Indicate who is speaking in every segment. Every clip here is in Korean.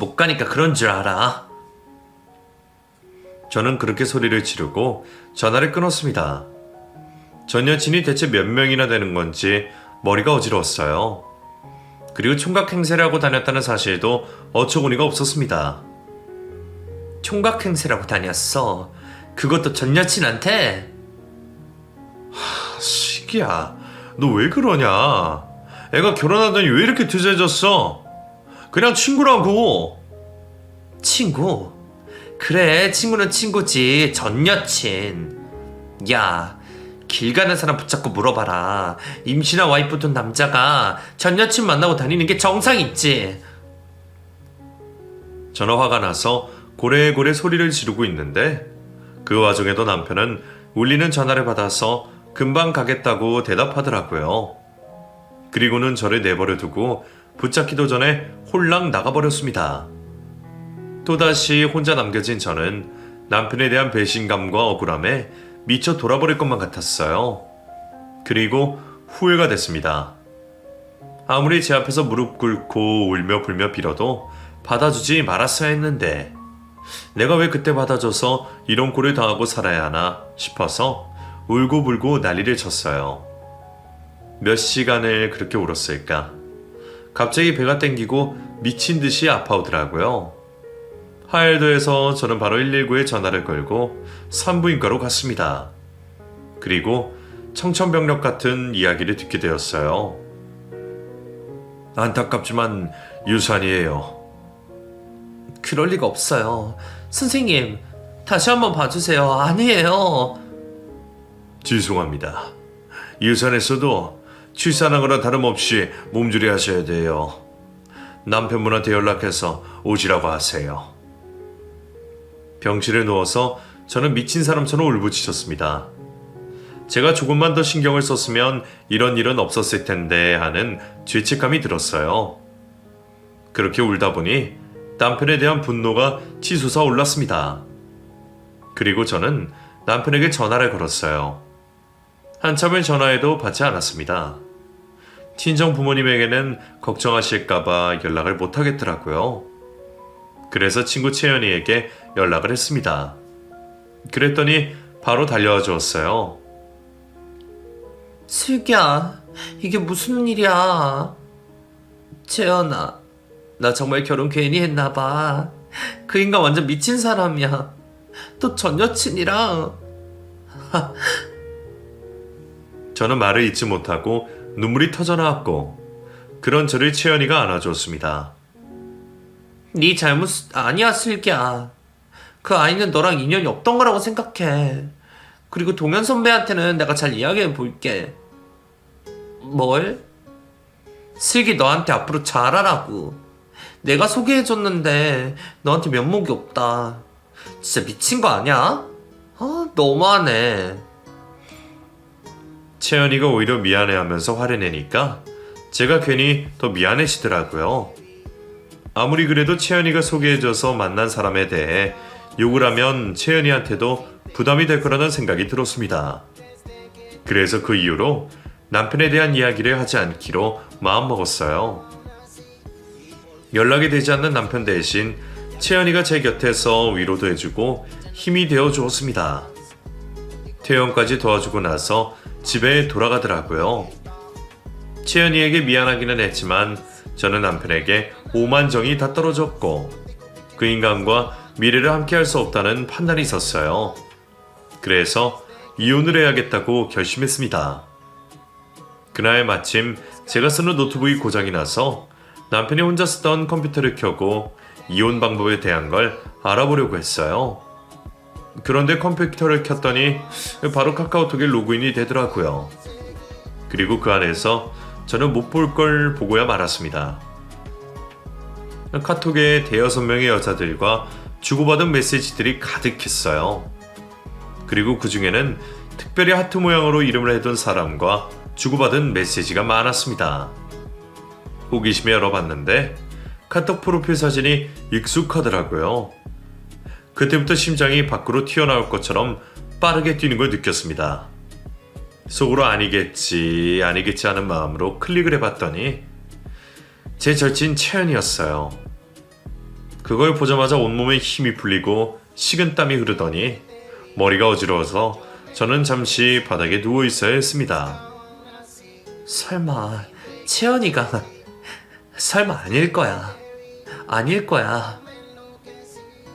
Speaker 1: 못 가니까 그런 줄 알아. 저는 그렇게 소리를 지르고 전화를 끊었습니다. 전 여친이 대체 몇 명이나 되는 건지 머리가 어지러웠어요. 그리고 총각 행세를 하고 다녔다는 사실도 어처구니가 없었습니다. 총각 행세라고 다녔어? 그것도 전 여친한테? 시기야, 너 왜 그러냐? 애가 결혼하더니 왜 이렇게 드세졌어? 그냥 친구라고. 친구? 그래, 친구는 친구지. 전 여친. 야, 길 가는 사람 붙잡고 물어봐라. 임신한 와이프 둔 남자가 전 여친 만나고 다니는 게 정상 있지. 저는 화가 나서 고래고래 소리를 지르고 있는데 그 와중에도 남편은 울리는 전화를 받아서 금방 가겠다고 대답하더라고요. 그리고는 저를 내버려 두고 붙잡기도 전에 홀랑 나가버렸습니다. 또다시 혼자 남겨진 저는 남편에 대한 배신감과 억울함에 미쳐 돌아버릴 것만 같았어요. 그리고 후회가 됐습니다. 아무리 제 앞에서 무릎 꿇고 울며 불며 빌어도 받아주지 말았어야 했는데 내가 왜 그때 받아줘서 이런 꼴을 당하고 살아야 하나 싶어서 울고불고 난리를 쳤어요. 몇 시간을 그렇게 울었을까? 갑자기 배가 땡기고 미친 듯이 아파오더라고요. 하엘도에서 저는 바로 119에 전화를 걸고 산부인과로 갔습니다. 그리고 청천벽력 같은 이야기를 듣게 되었어요. 안타깝지만 유산이에요. 그럴 리가 없어요. 선생님, 다시 한번 봐주세요. 아니에요. 죄송합니다. 유산했어도 출산하거나 다름없이 몸조리 하셔야 돼요. 남편분한테 연락해서 오시라고 하세요. 병실에 누워서 저는 미친 사람처럼 울부짖었습니다. 제가 조금만 더 신경을 썼으면 이런 일은 없었을 텐데 하는 죄책감이 들었어요. 그렇게 울다 보니 남편에 대한 분노가 치솟아 올랐습니다. 그리고 저는 남편에게 전화를 걸었어요. 한참을 전화해도 받지 않았습니다. 친정 부모님에게는 걱정하실까봐 연락을 못하겠더라고요. 그래서 친구 채연이에게 연락을 했습니다. 그랬더니 바로 달려와 주었어요. 슬기야, 이게 무슨 일이야? 채연아, 나 정말 결혼 괜히 했나봐. 그 인간 완전 미친 사람이야. 또 전 여친이랑. 저는 말을 잇지 못하고 눈물이 터져나왔고 그런 저를 채연이가 안아주었습니다. 네 잘못 아니야, 슬기야. 그 아이는 너랑 인연이 없던 거라고 생각해. 그리고 동현 선배한테는 내가 잘 이야기해 볼게. 뭘? 슬기 너한테 앞으로 잘하라고. 내가 소개해줬는데 너한테 면목이 없다. 진짜 미친 거 아니야? 너무하네. 채연이가 오히려 미안해하면서 화를 내니까 제가 괜히 더 미안해지더라고요. 아무리 그래도 채연이가 소개해줘서 만난 사람에 대해 욕을 하면 채연이한테도 부담이 될 거라는 생각이 들었습니다. 그래서 그 이후로 남편에 대한 이야기를 하지 않기로 마음먹었어요. 연락이 되지 않는 남편 대신 채연이가 제 곁에서 위로도 해주고 힘이 되어 주었습니다. 퇴원까지 도와주고 나서 집에 돌아가더라고요. 채연이에게 미안하기는 했지만 저는 남편에게 오만정이 다 떨어졌고 그 인간과 미래를 함께할 수 없다는 판단이 있었어요. 그래서 이혼을 해야겠다고 결심했습니다. 그날 마침 제가 쓰는 노트북이 고장이 나서 남편이 혼자 쓰던 컴퓨터를 켜고 이혼 방법에 대한 걸 알아보려고 했어요. 그런데 컴퓨터를 켰더니 바로 카카오톡에 로그인이 되더라고요. 그리고 그 안에서 저는 못 볼 걸 보고야 말았습니다. 카톡에 대여섯 명의 여자들과 주고받은 메시지들이 가득했어요. 그리고 그 중에는 특별히 하트 모양으로 이름을 해둔 사람과 주고받은 메시지가 많았습니다. 호기심에 열어봤는데 카톡 프로필 사진이 익숙하더라고요. 그때부터 심장이 밖으로 튀어나올 것처럼 빠르게 뛰는 걸 느꼈습니다. 속으로 아니겠지 하는 마음으로 클릭을 해봤더니 제 절친 채연이었어요. 그걸 보자마자 온몸에 힘이 풀리고 식은땀이 흐르더니 머리가 어지러워서 저는 잠시 바닥에 누워 있어야 했습니다.
Speaker 2: 설마 채연이가 설마 아닐 거야. 아닐 거야.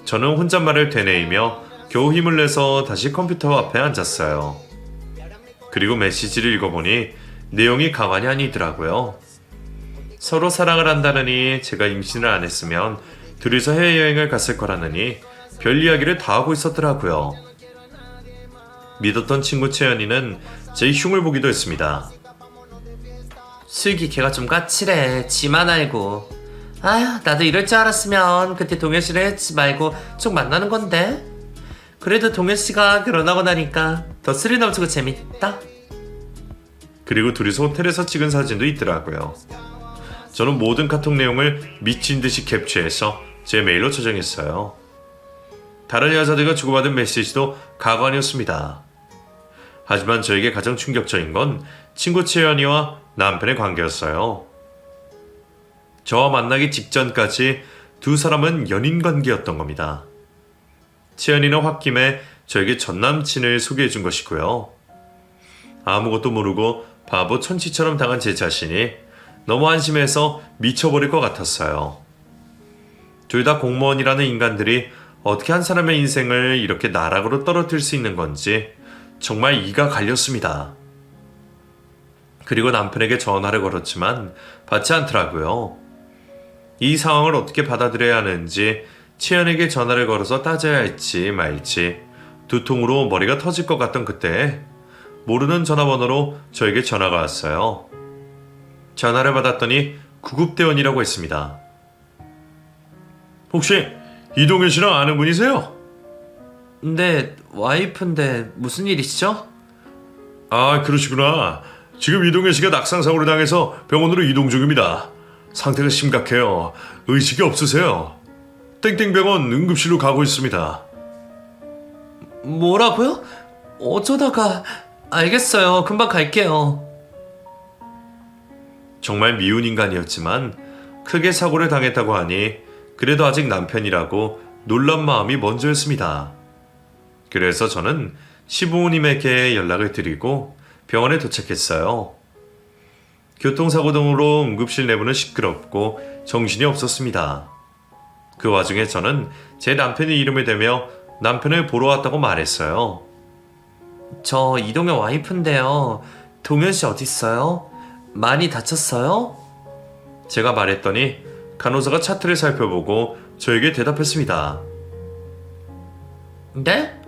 Speaker 1: 저는 혼잣말을 되뇌이며 겨우 힘을 내서 다시 컴퓨터 앞에 앉았어요. 그리고 메시지를 읽어보니 내용이 가관이 아니더라고요. 서로 사랑을 한다느니 제가 임신을 안 했으면 둘이서 해외여행을 갔을 거라느니 별 이야기를 다 하고 있었더라고요. 믿었던 친구 채연이는 제 흉을 보기도 했습니다.
Speaker 2: 슬기 걔가 좀 까칠해. 지만 알고. 아휴, 나도 이럴 줄 알았으면 그때 동현씨를 했지 말고 쭉 만나는 건데. 그래도 동현씨가 결혼하고 나니까 더 스릴 넘치고 재밌다.
Speaker 1: 그리고 둘이서 호텔에서 찍은 사진도 있더라고요. 저는 모든 카톡 내용을 미친 듯이 캡처해서 제 메일로 저장했어요. 다른 여자들과 주고받은 메시지도 가관이었습니다. 하지만 저에게 가장 충격적인 건 친구 채연이와 남편의 관계였어요. 저와 만나기 직전까지 두 사람은 연인 관계였던 겁니다. 채연이는 홧김에 저에게 전 남친을 소개해 준 것이고요. 아무것도 모르고 바보 천치처럼 당한 제 자신이 너무 한심해서 미쳐버릴 것 같았어요. 둘 다 공무원이라는 인간들이 어떻게 한 사람의 인생을 이렇게 나락으로 떨어뜨릴 수 있는 건지 정말 이가 갈렸습니다. 그리고 남편에게 전화를 걸었지만 받지 않더라고요. 이 상황을 어떻게 받아들여야 하는지 채연에게 전화를 걸어서 따져야 할지 말지 두통으로 머리가 터질 것 같던 그때 모르는 전화번호로 저에게 전화가 왔어요. 전화를 받았더니 구급대원이라고 했습니다. 혹시 이동현 씨랑 아는 분이세요?
Speaker 2: 네, 와이프인데 무슨 일이시죠?
Speaker 1: 아, 그러시구나. 지금 이동현 씨가 낙상사고를 당해서 병원으로 이동 중입니다. 상태가 심각해요. 의식이 없으세요. 땡땡병원 응급실로 가고 있습니다.
Speaker 2: 뭐라고요? 어쩌다가... 알겠어요. 금방 갈게요.
Speaker 1: 정말 미운 인간이었지만 크게 사고를 당했다고 하니 그래도 아직 남편이라고 놀란 마음이 먼저였습니다. 그래서 저는 시부모님에게 연락을 드리고 병원에 도착했어요. 교통사고 등으로 응급실 내부는 시끄럽고 정신이 없었습니다. 그 와중에 저는 제 남편의 이름을 대며 남편을 보러 왔다고 말했어요.
Speaker 2: 저 이동현 와이프인데요. 동현씨 어딨어요? 많이 다쳤어요?
Speaker 1: 제가 말했더니 간호사가 차트를 살펴보고 저에게 대답했습니다.
Speaker 2: 네?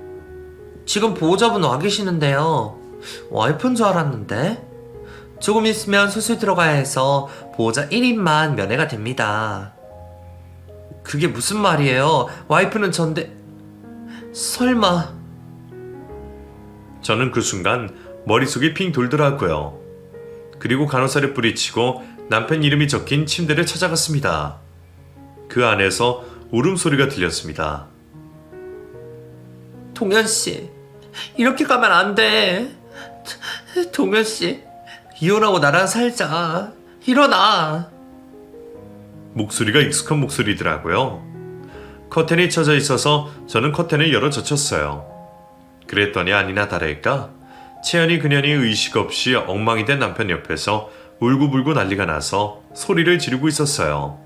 Speaker 2: 지금 보호자분 와 계시는데요. 와이프인 줄 알았는데. 조금 있으면 수술 들어가야 해서 보호자 1인만 면회가 됩니다. 그게 무슨 말이에요? 와이프는 전데... 설마...
Speaker 1: 저는 그 순간 머릿속이 핑 돌더라고요. 그리고 간호사를 뿌리치고 남편 이름이 적힌 침대를 찾아갔습니다. 그 안에서 울음소리가 들렸습니다.
Speaker 2: 동현씨, 이렇게 가면 안 돼. 동현씨, 이혼하고 나랑 살자. 일어나.
Speaker 1: 목소리가 익숙한 목소리더라고요. 커튼이 쳐져 있어서 저는 커튼을 열어 젖혔어요. 그랬더니 아니나 다를까 채연이 그년이 의식 없이 엉망이 된 남편 옆에서 울고불고 난리가 나서 소리를 지르고 있었어요.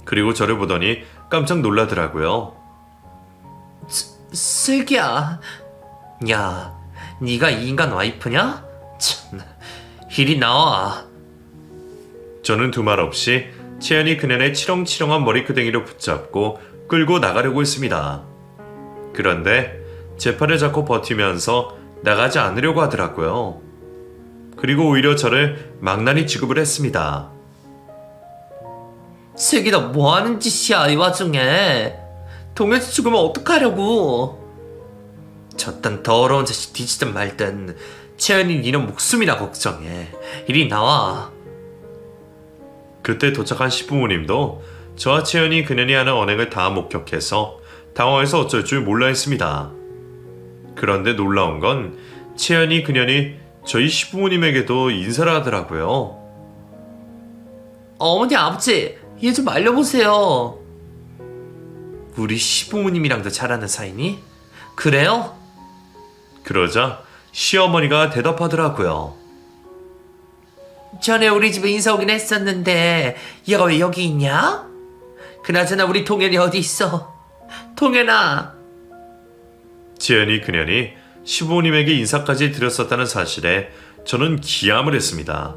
Speaker 1: 그리고 저를 보더니 깜짝 놀라더라고요.
Speaker 2: 슬기야. 야, 네가 이 인간 와이프냐? 참, 이리 나와.
Speaker 1: 저는 두 말 없이 채연이 그년의 치렁치렁한 머리끄댕이를 붙잡고 끌고 나가려고 했습니다. 그런데 제 팔을 잡고 버티면서 나가지 않으려고 하더라고요. 그리고 오히려 저를 망나니 취급을 했습니다.
Speaker 2: 슬기 너 뭐하는 짓이야 이 와중에. 동현씨 죽으면 어떡하려고. 저딴 더러운 자식 뒤지든 말든 채연이 니는 목숨이나 걱정해. 이리 나와.
Speaker 1: 그때 도착한 시부모님도 저와 채연이 그년이 하는 언행을 다 목격해서 당황해서 어쩔 줄 몰라 했습니다. 그런데 놀라운 건 채연이 그년이 저희 시부모님에게도 인사를 하더라고요.
Speaker 2: 어머니 아버지 얘 좀 알려보세요. 우리 시부모님이랑도 잘 아는 사이니? 그래요?
Speaker 1: 그러자 시어머니가 대답하더라고요.
Speaker 2: 전에 우리 집에 인사 오긴 했었는데 얘가 왜 여기 있냐? 그나저나 우리 동현이 어디 있어? 동현아.
Speaker 1: 지연이 그년이 시부모님에게 인사까지 드렸었다는 사실에 저는 기함을 했습니다.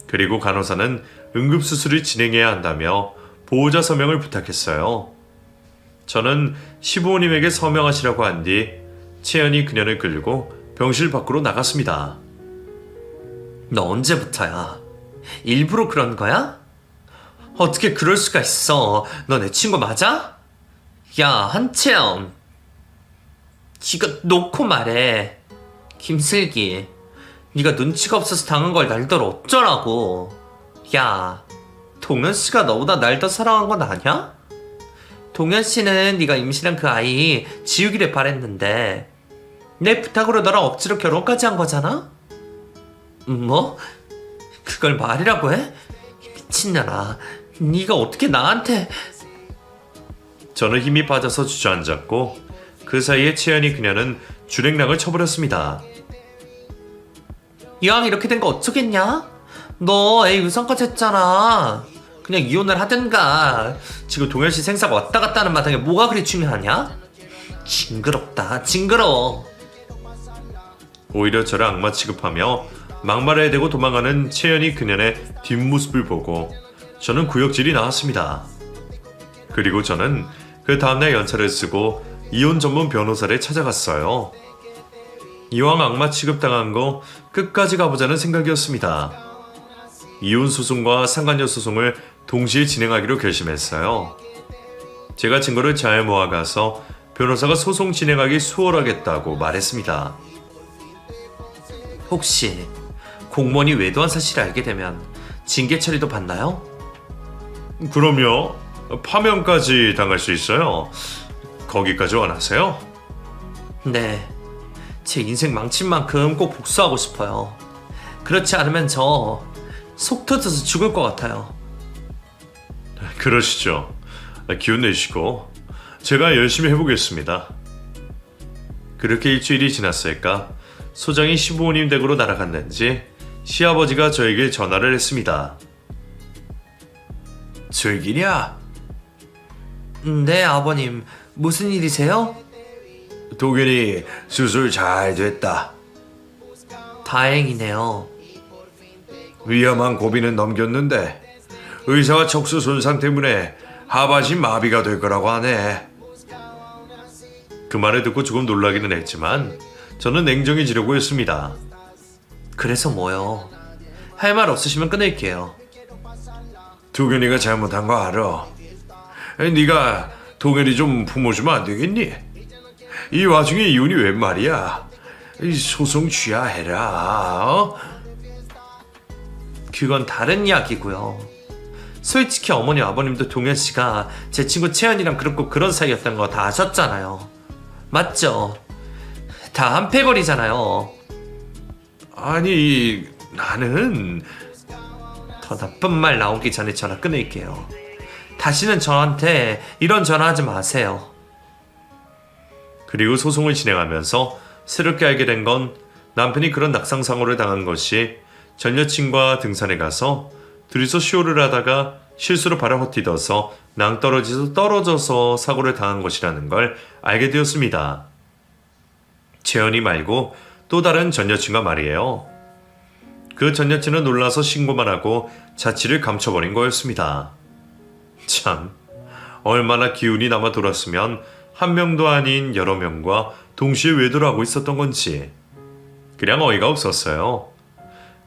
Speaker 1: 그리고 간호사는 응급수술을 진행해야 한다며 보호자 서명을 부탁했어요. 저는 시부모님에게 서명하시라고 한 뒤 채연이 그년을 끌고 병실 밖으로 나갔습니다.
Speaker 2: 너 언제부터야? 일부러 그런 거야? 어떻게 그럴 수가 있어? 너 내 친구 맞아? 야, 한채영. 지가 놓고 말해. 김슬기. 네가 눈치가 없어서 당한 걸 날더러 어쩌라고. 야, 동현 씨가 너보다 날 더 사랑한 건 아냐? 동현 씨는 네가 임신한 그 아이 지우기를 바랬는데 내 부탁으로 너랑 억지로 결혼까지 한 거잖아? 뭐? 그걸 말이라고 해? 미친년아. 네가 어떻게 나한테...
Speaker 1: 저는 힘이 빠져서 주저앉았고 그 사이에 채연이 그녀는 주랭랑을 쳐버렸습니다.
Speaker 2: 이왕 이렇게 된 거 어쩌겠냐? 너 애 유산까지 했잖아. 그냥 이혼을 하든가. 지금 동현 씨 생사가 왔다 갔다 하는 마당에 뭐가 그리 중요하냐? 징그럽다. 징그러워.
Speaker 1: 오히려 저를 악마 취급하며 막말에 대고 도망가는 채연이 그녀의 뒷모습을 보고 저는 구역질이 나왔습니다. 그리고 저는 그 다음날 연차를 쓰고 이혼 전문 변호사를 찾아갔어요. 이왕 악마 취급당한 거 끝까지 가보자는 생각이었습니다. 이혼 소송과 상간녀 소송을 동시에 진행하기로 결심했어요. 제가 증거를 잘 모아가서 변호사가 소송 진행하기 수월하겠다고 말했습니다.
Speaker 2: 혹시 공무원이 외도한 사실을 알게 되면 징계 처리도 받나요?
Speaker 1: 그럼요. 파면까지 당할 수 있어요. 거기까지 원하세요?
Speaker 2: 네. 제 인생 망친 만큼 꼭 복수하고 싶어요. 그렇지 않으면 저 속 터져서 죽을 것 같아요.
Speaker 1: 그러시죠. 기운 내시고 제가 열심히 해보겠습니다. 그렇게 일주일이 지났을까 소장이 시부모님 댁으로 날아갔는지 시아버지가 저에게 전화를 했습니다. 즐기냐?
Speaker 2: 네, 아버님. 무슨 일이세요?
Speaker 1: 동현이 수술 잘 됐다.
Speaker 2: 다행이네요.
Speaker 1: 위험한 고비는 넘겼는데 의사와 척수 손상 때문에 하반신 마비가 될 거라고 하네. 그 말을 듣고 조금 놀라기는 했지만 저는 냉정해지려고 했습니다.
Speaker 2: 그래서 뭐요? 할 말 없으시면 끊을게요.
Speaker 1: 동현이가 잘못한 거 알아. 네가 동현이 좀 품어주면 안 되겠니? 이 와중에 이혼이 웬 말이야? 소송 취하해라. 어?
Speaker 2: 그건 다른 이야기고요. 솔직히 어머니 아버님도 동현 씨가 제 친구 채연이랑 그렇고 그런 사이였다는 거 다 아셨잖아요. 맞죠? 다 한패거리잖아요.
Speaker 1: 아니 나는
Speaker 2: 더 나쁜 말 나오기 전에 전화 끊을게요. 다시는 저한테 이런 전화하지 마세요.
Speaker 1: 그리고 소송을 진행하면서 새롭게 알게 된 건 남편이 그런 낙상사고를 당한 것이 전 여친과 등산에 가서 둘이서 쇼를 하다가 실수로 발을 헛디뎌서 낭떠러지에서 떨어져서 사고를 당한 것이라는 걸 알게 되었습니다. 채연이 말고 또 다른 전 여친과 말이에요. 그 전 여친은 놀라서 신고만 하고 자취를 감춰버린 거였습니다. 참, 얼마나 기운이 남아 돌았으면 한 명도 아닌 여러 명과 동시에 외도를 하고 있었던 건지 그냥 어이가 없었어요.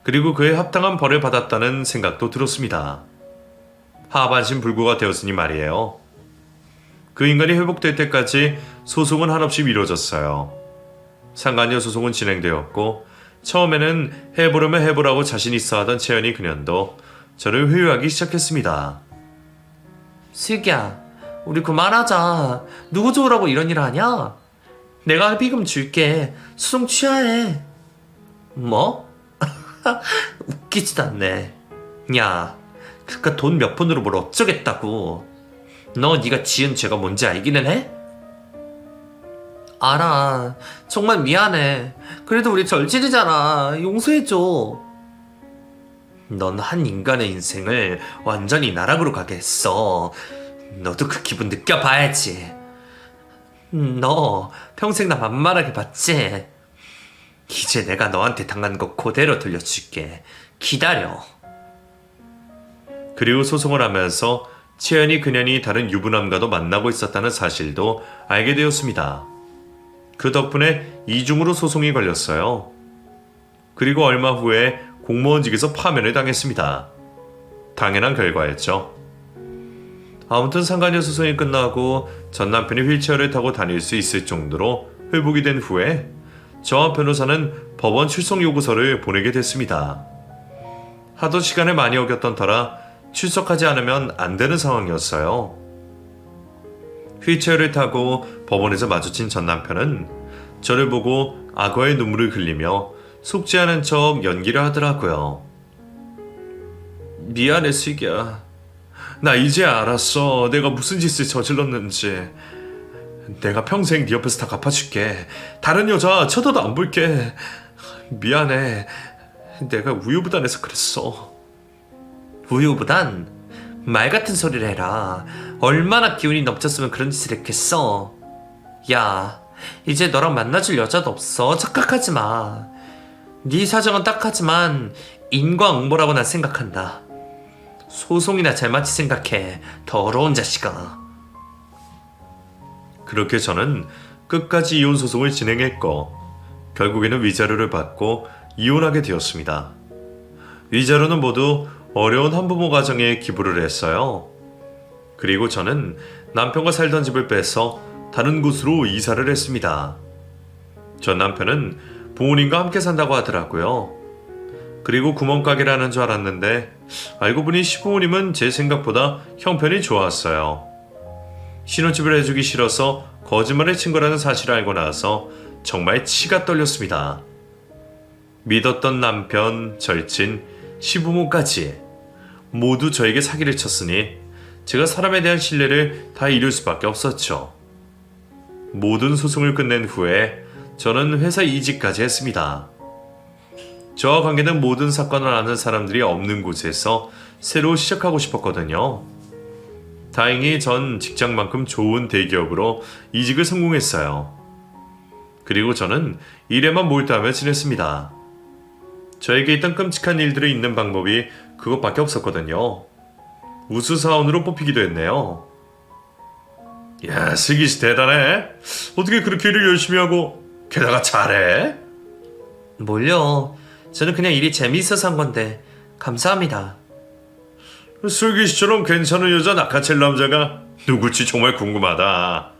Speaker 1: 그리고 그에 합당한 벌을 받았다는 생각도 들었습니다. 하반신 불구가 되었으니 말이에요. 그 인간이 회복될 때까지 소송은 한없이 미뤄졌어요. 상간녀 소송은 진행되었고 처음에는 해보려면 해보라고 자신 있어 하던 채연이 그년도 저를 회유하기 시작했습니다.
Speaker 2: 슬기야, 우리 그만하자. 누구 좋으라고 이런 일 하냐? 내가 합의금 줄게. 소송 취하해. 뭐? 웃기지도 않네. 야, 그깟 돈 몇 푼으로 뭘 어쩌겠다고. 너 네가 지은 죄가 뭔지 알기는 해? 알아. 정말 미안해. 그래도 우리 절친이잖아. 용서해줘. 넌 한 인간의 인생을 완전히 나락으로 가게 했어. 너도 그 기분 느껴봐야지. 너 평생 나 만만하게 봤지? 이제 내가 너한테 당한 거 그대로 돌려줄게. 기다려.
Speaker 1: 그리고 소송을 하면서 채연이 그년이 다른 유부남과도 만나고 있었다는 사실도 알게 되었습니다. 그 덕분에 이중으로 소송이 걸렸어요. 그리고 얼마 후에 공무원직에서 파면을 당했습니다. 당연한 결과였죠. 아무튼 상간녀 소송이 끝나고 전 남편이 휠체어를 타고 다닐 수 있을 정도로 회복이 된 후에 저와 변호사는 법원 출석 요구서를 보내게 됐습니다. 하도 시간을 많이 어겼던 터라 출석하지 않으면 안 되는 상황이었어요. 휠체어를 타고 법원에서 마주친 전 남편은 저를 보고 악어의 눈물을 흘리며 속지 않은 척 연기를 하더라고요. 미안해 슬기야. 나 이제 알았어. 내가 무슨 짓을 저질렀는지. 내가 평생 네 옆에서 다 갚아줄게. 다른 여자 쳐다도 안 볼게. 미안해. 내가 우유부단해서 그랬어.
Speaker 2: 우유부단? 말 같은 소리를 해라. 얼마나 기운이 넘쳤으면 그런 짓을 했겠어. 야, 이제 너랑 만나줄 여자도 없어. 착각하지 마. 네 사정은 딱하지만 인과응보라고 난 생각한다. 소송이나 잘 맞지 생각해. 더러운 자식아.
Speaker 1: 그렇게 저는 끝까지 이혼 소송을 진행했고 결국에는 위자료를 받고 이혼하게 되었습니다. 위자료는 모두 어려운 한부모 가정에 기부를 했어요. 그리고 저는 남편과 살던 집을 빼서 다른 곳으로 이사를 했습니다. 전 남편은 부모님과 함께 산다고 하더라고요. 그리고 구멍가게를 하는 줄 알았는데 알고 보니 시부모님은 제 생각보다 형편이 좋았어요. 신혼집을 해주기 싫어서 거짓말을 친 거라는 사실을 알고 나서 정말 치가 떨렸습니다. 믿었던 남편, 절친, 시부모까지 모두 저에게 사기를 쳤으니 제가 사람에 대한 신뢰를 다 잃을 수밖에 없었죠. 모든 소송을 끝낸 후에 저는 회사 이직까지 했습니다. 저와 관계된 모든 사건을 아는 사람들이 없는 곳에서 새로 시작하고 싶었거든요. 다행히 전 직장만큼 좋은 대기업으로 이직을 성공했어요. 그리고 저는 일에만 몰두하며 지냈습니다. 저에게 있던 끔찍한 일들을 잊는 방법이 그것밖에 없었거든요. 우수사원으로 뽑히기도 했네요. 야, 슬기씨 대단해. 어떻게 그렇게 일을 열심히 하고 게다가 잘해?
Speaker 2: 뭘요? 저는 그냥 일이 재미있어서 한 건데 감사합니다.
Speaker 1: 슬기씨처럼 괜찮은 여자 낚아챌 남자가 누굴지 정말 궁금하다.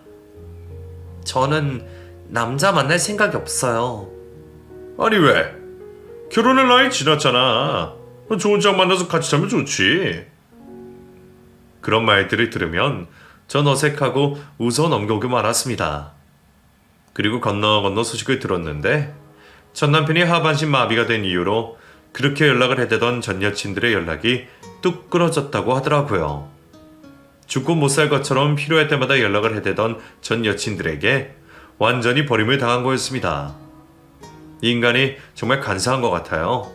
Speaker 2: 저는 남자 만날 생각이 없어요.
Speaker 1: 아니 왜? 결혼할 나이 지났잖아. 좋은 짝 만나서 같이 살면 좋지. 그런 말들을 들으면 전 어색하고 웃어 넘겨오고 말았습니다. 그리고 건너 소식을 들었는데 전 남편이 하반신 마비가 된 이유로 그렇게 연락을 해대던 전 여친들의 연락이 뚝 끊어졌다고 하더라고요. 죽고 못 살 것처럼 필요할 때마다 연락을 해대던 전 여친들에게 완전히 버림을 당한 거였습니다. 인간이 정말 간사한 것 같아요.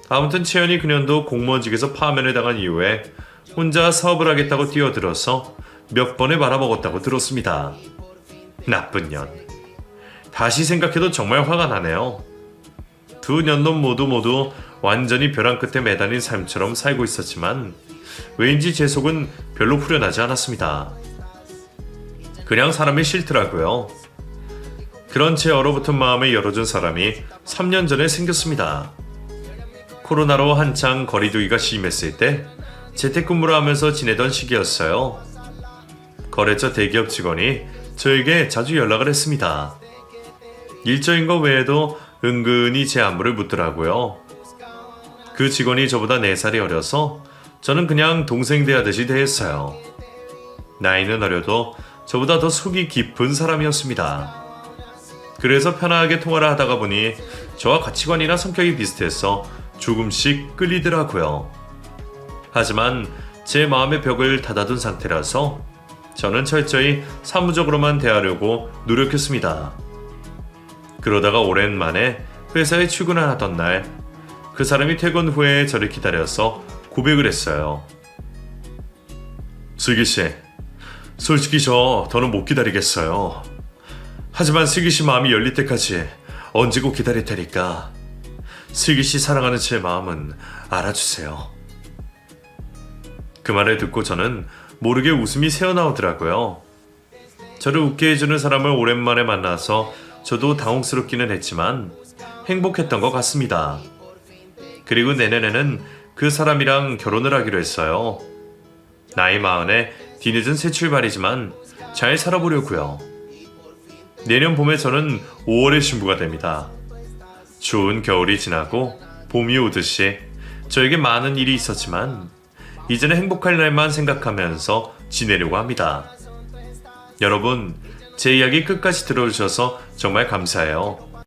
Speaker 1: 아무튼 채연이 그년도 공무원직에서 파면을 당한 이후에 혼자 사업을 하겠다고 뛰어들어서 몇 번을 말아먹었다고 들었습니다. 나쁜 년. 다시 생각해도 정말 화가 나네요. 두 년놈 모두 완전히 벼랑 끝에 매달린 삶처럼 살고 있었지만 왠지 제 속은 별로 후련하지 않았습니다. 그냥 사람이 싫더라고요. 그런 제 얼어붙은 마음을 열어준 사람이 3년 전에 생겼습니다. 코로나로 한창 거리두기가 심했을 때 재택근무를 하면서 지내던 시기였어요. 거래처 대기업 직원이 저에게 자주 연락을 했습니다. 일적인 것 외에도 은근히 제 안부를 묻더라고요. 그 직원이 저보다 4살이 어려서 저는 그냥 동생 대하듯이 대했어요. 나이는 어려도 저보다 더 속이 깊은 사람이었습니다. 그래서 편하게 통화를 하다가 보니 저와 가치관이나 성격이 비슷해서 조금씩 끌리더라고요. 하지만 제 마음의 벽을 닫아둔 상태라서 저는 철저히 사무적으로만 대하려고 노력했습니다. 그러다가 오랜만에 회사에 출근을 하던 날, 그 사람이 퇴근 후에 저를 기다려서 고백을 했어요. 슬기씨, 솔직히 저 더는 못 기다리겠어요. 하지만 슬기씨 마음이 열릴 때까지 언제고 기다릴 테니까 슬기씨 사랑하는 제 마음은 알아주세요. 그 말을 듣고 저는 모르게 웃음이 새어나오더라고요. 저를 웃게 해주는 사람을 오랜만에 만나서 저도 당혹스럽기는 했지만 행복했던 것 같습니다. 그리고 내년에는 그 사람이랑 결혼을 하기로 했어요. 나이 40에 뒤늦은 새 출발이지만 잘 살아보려고요. 내년 봄에 저는 5월에 신부가 됩니다. 추운 겨울이 지나고 봄이 오듯이 저에게 많은 일이 있었지만 이제는 행복할 날만 생각하면서 지내려고 합니다. 여러분, 제 이야기 끝까지 들어주셔서 정말 감사해요.